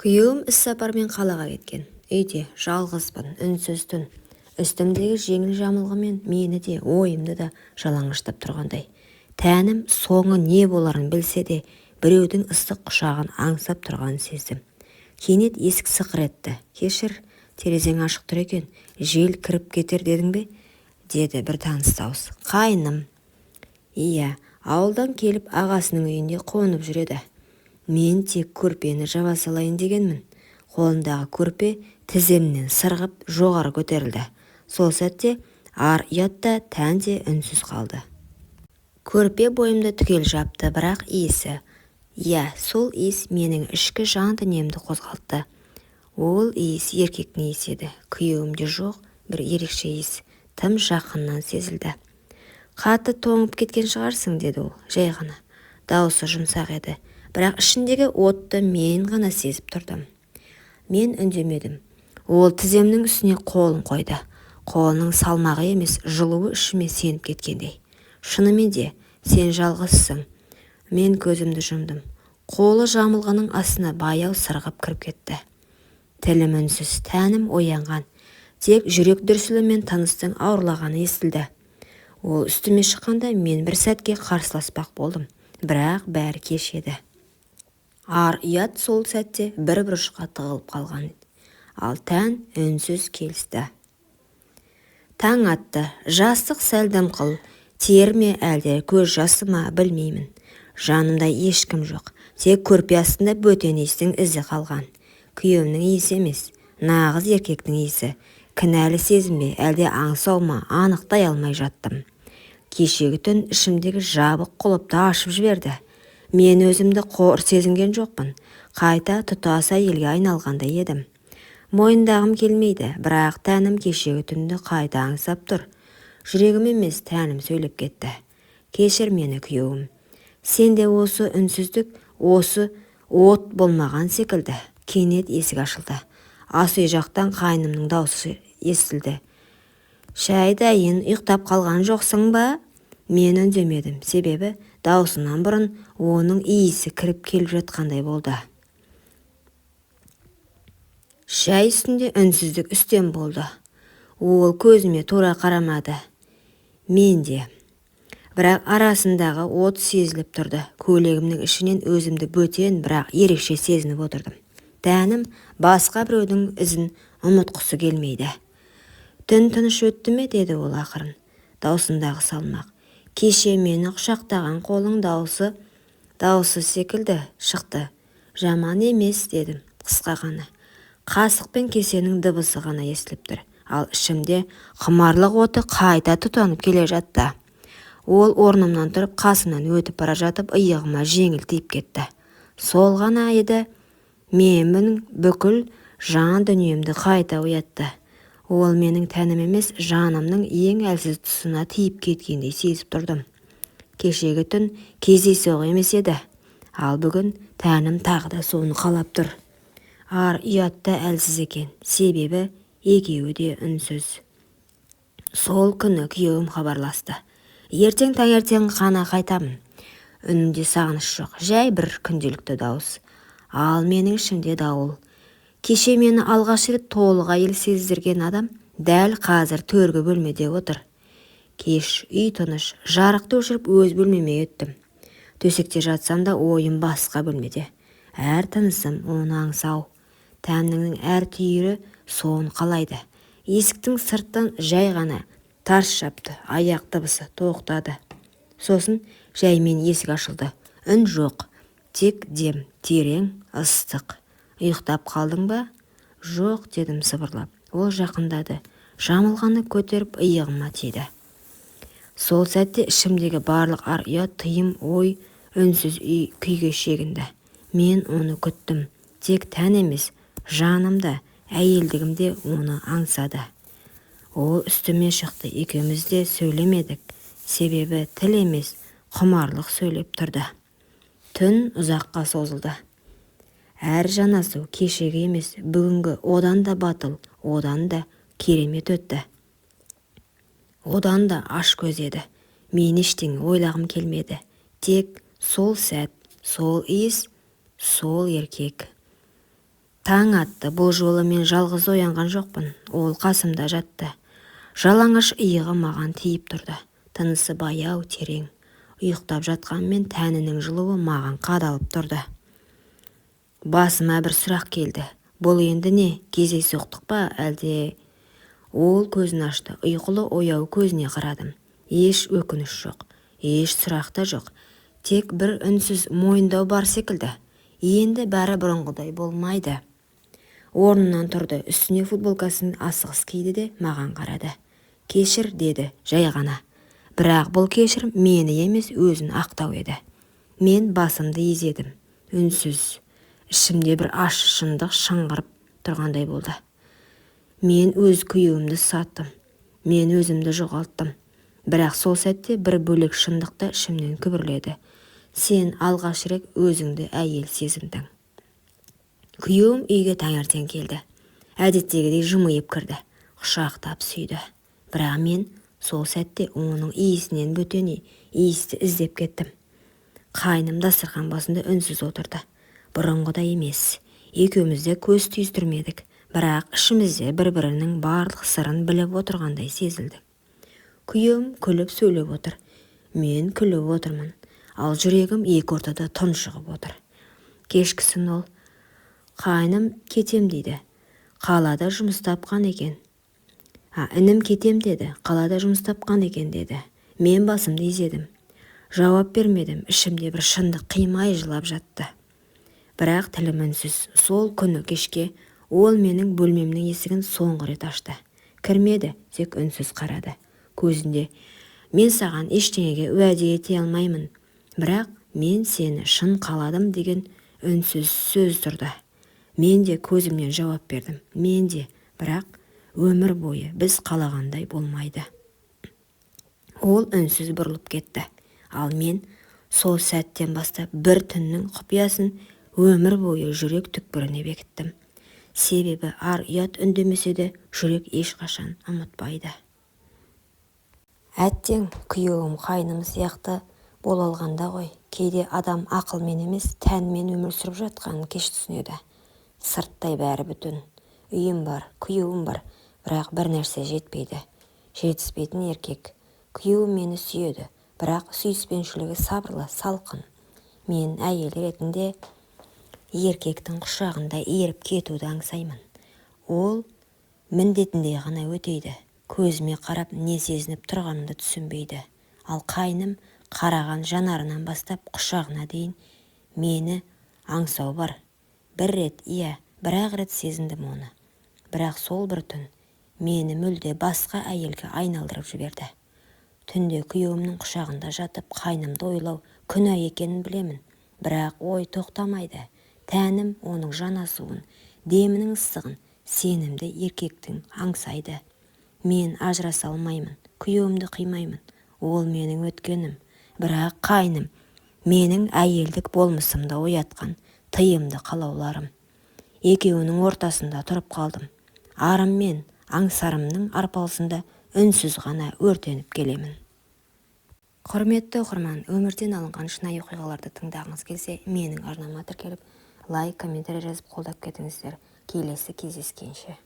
Күйеуім іссапармен қалаға кеткен. Үйде жалғызбын, үнсіз түн. Үстімдегі жеңіл жамылғымен мені де, ойымды да жалаңаштап тұрғандай. Тәнім соңы не боларын білсе де, біреудің ыстық құшағын аңсап тұрғанын сездім. Кенет есік сықыр етті. Кешір, терезең ашық тұр екен, жел кіріп кетер дедің бе? Деді бір таныс дауыс. Қайным. Иә, ауылдан келіп ағасының үйінде қонып жүреді. Мен тек көрпені жаба салайын дегенмін. Қолындағы көрпе тіземнен сырғып жоғары көтерілді. Сол сәтте ар ұятта тән де үнсіз қалды. Көрпе бойымды түгел жапты, бірақ иісі. Иә, сол иіс менің ішкі жан дүниемді қозғалтты. Ол иіс еркектің иісі еді. Күйеуімде жоқ бір ерекше иіс. Тым жақыннан сезілді. Қатты тоңып кеткен шығарсың, деді ол, жай ғана. Дауысы жұмсақ еді. Бірақ ішіндегі отты мен ғана сезіп тұрдым. Мен үндемедім. Ол тіземнің үстіне қолын қойды. Қолының салмағы емес, жылуы ішіме сеніп кеткендей. Шынымен де, сен жалғызсың. Мен көзімді жұмдым. Қолы жамылғының астына баяу сырғып кіріп кетті. Тілім үнсіз, тәнім оянған. Тек жүрек дүрсілімен тыныстың ауырлағаны естілді. Ол үстіме шыққанда мен бір сәтке қарсыласпақ болдым. Бірақ бәрі кеш еді. Ар ұят сол сәтте бір бұрышқа тығылып қалған. Ал тән үнсіз келісті. Таң атты, жастық сәл дымқыл, тер ме әлде көз жасы ма білмеймін. Жанымда ешкім жоқ, тек көрпе астында бөтен иістің ізі қалған. Күйеуімнің иісі емес, нағыз еркектің иісі. Кінәлі сезінбе, әлде аңсау ма, анықтай алмай жаттым. Кешегі түн ішімдегі жабық құлыпты ашып жіберді. Мен өзімді қор сезінген жоқпын. Қайта тұтас әйелге айналғандай едім. Мойындағым келмейді, бірақ тәнім кешегі түнді қайта аңсап тұр. Жүрегім емес, тәнім сөйлеп кетті. Кешір мені, күйеуім. Сенде осы үнсіздік, осы от болмаған секілді. Кенет есік ашылды. Ас үй жақтан қайнымның даусы естілді. Шәй дайын, ұйықтап қалған жоқсың ба? Мен үндемедім, себебі даусынан бұрын оның иісі кіріп келіп жатқандай болды. Шәй үстінде үнсіздік үстем болды. Ол көзіме тура қарамады. Мен де. Бірақ арасындағы от сезіліп тұрды. Көйлегімнің ішінен өзімді бөтен, бірақ ерекше сезініп отырдым. Тәнім басқа біреудің ізін ұмытқысы келмейді. Түн тыныш өтті ме, деді ол ақырын. Даусындағы салмақ. Кеше мені құшақтаған қолың дауысы секілді шықты. Жаман емес, дедім, қысқа ғана. Қасық пен кесенің дыбысы ғана естіліп тұр. Ал ішімде құмарлық оты қайта тұтанып келе жатты. Ол орнымнан тұрып, қасымнан өтіп бара жатып, иығыма жеңіл тиіп кетті. Сол ғана еді, менің бүкіл жан дүниемді қайта оятты. Ол менің тәнім емес, жанымның ең әлсіз тұсына тиіп кеткендей сезіп тұрдым. Кешегі түн кездейсоқ емес еді. Ал бүгін тәнім тағы да соны қалап тұр. Ар ұятта әлсіз екен, себебі екеуі де үнсіз. Сол күні күйеуім хабарласты. Ертең таңертең қана қайтамын. Үнінде сағыныш жоқ, жай бір күнделікті дауыс. Ал менің ішімде дауыл. Кеше мені алғаш рет толық әйел сездірген адам дәл қазір төргі бөлмеде отыр. Кеш, үй тыныш, жарықты өшіріп өз бөлмеме өттім. Төсекте жатсам да ойым басқа бөлмеде. Әр тынысым оны аңсау. Тәннің әр түйірі соны қалайды. Есіктің сырттан жай ғана тарс жапты, аяқ дыбысы тоқтады. Сосын жаймен есік ашылды. Үн жоқ, тек дем, терең, ыстық. Ұйықтап қалдың ба? Жоқ, дедім сыбырлап. Ол жақындады. Жамылғаны көтеріп иығыма тиді. Сол сәтте ішімдегі барлық ар ұят, тыйым, ой, үнсіз күйге шегінді. Мен оны күттім. Тек тән емес, жанымда, әйелдігімде оны аңсады. Ол үстіме шықты, екеуміз де сөйлемедік. Себебі тіл емес, құмарлық сөйлеп тұрды. Түн ұзаққа созылды. Әр жанасу кешегі емес, бүгінгі одан да батыл, одан да керемет өтті. Одан да аш көз еді. Мен ештеңе ойлағым келмеді. Тек сол сәт, сол иіс, сол еркек. Таң атты. Бұл жолы мен жалғыз оянған жоқпын. Ол қасымда жатты. Жалаңаш иығы маған тиіп тұрды. Тынысы баяу, терең. Ұйықтап жатқанмен тәнінің жылуы маған қадалып тұрды. Басыма бір сұрақ келді. Бұл енді не? Кездейсоқтық па, әлде? Ол көзін ашты. Ұйқылы ояу көзіне қарадым. Еш өкініш жоқ, еш сұрақ та жоқ. Тек бір үнсіз мойындау бар секілді. Енді бәрі бұрынғыдай болмайды. Орнынан тұрды, үстіне футболкасын асығыс киді де маған қарады. Кешір, деді, жай ғана. Бірақ бұл кешір мені емес, өзін ақтау еді. Мен басымды изедім. Үнсіз. Ішімде бір ащы шындық шыңғырып тұрғандай болды. Мен өз күйеуімді саттым. Мен өзімді жоғалттым. Бірақ сол сәтте бір бөлек шындықта ішімнен күбірледі. Сен алғаш рет өзіңді әйел сезіндің. Күйеуім үйге таңертең келді. Әдеттегідей жымиып кірді. Құшақтап сүйді. Бірақ мен сол сәтте оның иісінен бөтен иісті іздеп кеттім. Қайным дастархан басында үнсіз отырды. Бұрынғыдай емес. Екеуміз де көз түйістірмедік. Бірақ ішімізде бір-бірінің барлық сырын біліп отырғандай сезілді. Күйеуім күліп сөйлеп отыр. Мен күліп отырмын. Ал жүрегім екі ортада тұншығып отыр. Кешкісін ол: қайным кетем дейді. Қалада жұмыс тапқан екен. Інім кетем деді. Қалада жұмыс тапқан екен деді. Мен басымды изедім. Жауап бермедім. Ішімде бір шындық қимай жылап жатты. Бірақ тілім үнсіз. Сол күні кешке ол менің бөлмемнің есігін соңғы рет ашты. Кірмеді, тек үнсіз қарады. Көзінде: мен саған ештеңеге уәде ете алмаймын. Бірақ мен сені шын қаладым деген үнсіз сөз тұрды. Мен де көзімнен жауап бердім. Мен де, бірақ өмір бойы біз қалағандай болмайды. Ол үнсіз бұрылып кетті. Ал мен сол сәттен бастап бір түннің құпиясын өмір бойы жүрек түкпіріне бекіттім. Себебі ар ұят үндемесе де жүрек ешқашан ұмытпайды. Әттең, күйеуім қайным сияқты бола алғанда ғой. Кейде адам ақылмен емес, тәнмен өмір сүріп жатқанын кеш түсінеді. Сырттай бәрі бүтін. Үйім бар, күйеуім бар, бірақ бір нәрсе жетпейді. Жетіспейтін еркек. Күйеуім мені сүйеді, бірақ сүйіспеншілігі сабырлы, салқын. Мен әйел ретінде еркектің құшағында еріп кетуді аңсаймын. Ол міндетіндей ғана өтейді. Көзіме қарап не сезініп тұрғанымды түсінбейді. Ал қайным қараған жанарынан бастап құшағына дейін мені аңсау бар. Бір рет, бір-ақ рет сезіндім оны. Бірақ сол бір түн мені мүлде басқа әйелге айналдырып жіберді. Түнде күйеуімнің құшағында жатып қайнымды ойлау күнә екенін білемін. Бірақ ой тоқтамайды. Тәнім оның жанасуын, демінің ыстығын, сенімді еркектің аңсайды. Мен ажыраса алмаймын, күйеуімді қимаймын. Ол менің өткенім. Бірақ қайным менің әйелдік болмысымда оятқан тыйымды қалауларым. Екеуінің ортасында тұрып қалдым. Арым мен аңсарымның арпалысында үнсіз ғана өртеніп келемін. Құрметті оқырман, өмірден алынған шынайы оқиғаларды тыңдағыңыз келсе, менің арнама тіркеліп, лайк, комментарий жазып қолдап кетіңіздер. Келесі кездескенше.